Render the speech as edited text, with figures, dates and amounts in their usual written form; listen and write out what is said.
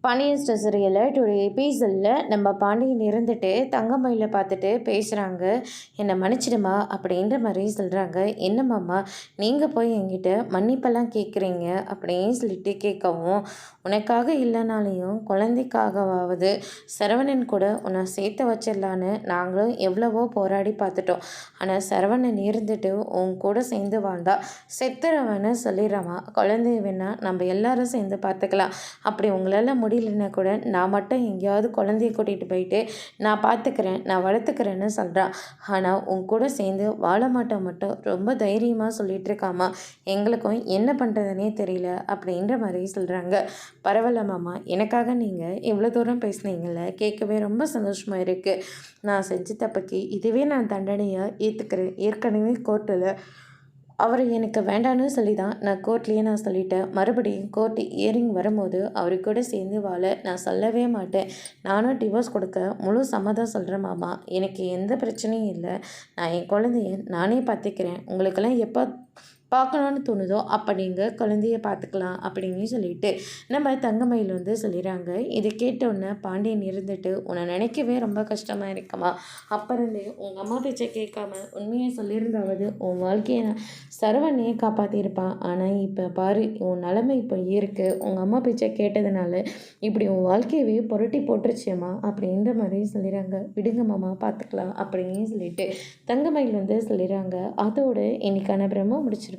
Pandian store சீரியலில் today எபிசோடில் நம்ம பாண்டியன் இருந்துட்டு தங்கமயில பார்த்துட்டு பேசுகிறாங்க. என்னை மன்னிச்சிடுமா அப்படின்ற மாதிரி சொல்கிறாங்க. என்னம்மாம்மா நீங்கள் போய் என்கிட்ட மன்னிப்பெல்லாம் கேட்குறீங்க அப்படின்னு சொல்லிட்டு கேட்கவும், உனக்காக இல்லைனாலையும் குழந்தைக்காகவாவது சரவணன் கூட உன்னை சேர்த்து வச்சிடலான்னு நாங்களும் எவ்வளவோ போராடி பார்த்துட்டோம். ஆனால் சரவணன் இருந்துட்டு உன் கூட சேர்ந்து வாழ்ந்தா செத்துறவன்னு சொல்லிடுறாமா. குழந்தைய வேணா நம்ம எல்லாரும் சேர்ந்து பார்த்துக்கலாம். அப்படி உங்களால் முடியலன்னா கூட நான் மட்டும் எங்கேயாவது குழந்தைய கூட்டிகிட்டு போயிட்டு நான் பார்த்துக்கிறேன், நான் வளர்த்துக்கிறேன்னு சொல்கிறான். ஆனால் உன் கூட சேர்ந்து வாழ மாட்டோம் மட்டும் ரொம்ப தைரியமாக சொல்லிட்டு இருக்காமா. எங்களுக்கும் என்ன பண்ணுறதுனே தெரியல அப்படின்ற மாதிரி சொல்கிறாங்க. பரவாயில்ல மாமா, எனக்காக நீங்கள் இவ்வளோ தூரம் பேசுனீங்கள்ல, கேட்கவே ரொம்ப சந்தோஷமாக இருக்குது. நான் செஞ்ச தப்புக்கு இதுவே நான் தண்டனையாக ஏற்றுக்கிறேன். ஏற்கனவே கோர்ட்டில் அவர் எனக்கு வேண்டான்னு சொல்லி தான் நான் கோர்ட்லேயே நான் சொல்லிட்டேன். மறுபடியும் கோர்ட் ஹியரிங் வரும்போது அவரு கூட சேர்ந்து வாழ நான் சொல்லவே மாட்டேன். நானும் டிவோர்ஸ் கொடுக்க முழு சம்மதம் சொல்கிறேன் மாமா. எனக்கு எந்த பிரச்சனையும் இல்லை. நான் என் குழந்தைய நானே பார்த்துக்கிறேன். உங்களுக்கெல்லாம் எப்போ பார்க்கணுன்னு தோணுதோ அப்போ நீங்கள் குழந்தைய பார்த்துக்கலாம் அப்படின்னு சொல்லிட்டு நம்ம தங்கமயில் சொல்லிடுறாங்க. இதை கேட்டோன்னே பாண்டியன் இருந்துட்டு, உன்னை நினைக்கவே ரொம்ப கஷ்டமாக இருக்குமா. அப்போ இருந்தே உங்கள் அம்மா பேச்சை கேட்காம உண்மையை சொல்லியிருந்தாவது உன் வாழ்க்கையை சரவணையே காப்பாற்றிருப்பான். ஆனால் இப்போ பாரு, உன் நிலைமை இப்போ இருக்குது. உங்கள் அம்மா பேச்சை கேட்டதுனால இப்படி உன் வாழ்க்கையவே புரட்டி போட்டுருச்சேம்மா அப்படின்ற மாதிரி சொல்லிடுறாங்க. விடுங்க மாமா, பார்த்துக்கலாம் அப்படின்னு சொல்லிட்டு தங்கமயில் சொல்லிடுறாங்க. அதோடு இன்னைக்கான பிரம்ம முடிச்சிருக்காங்க.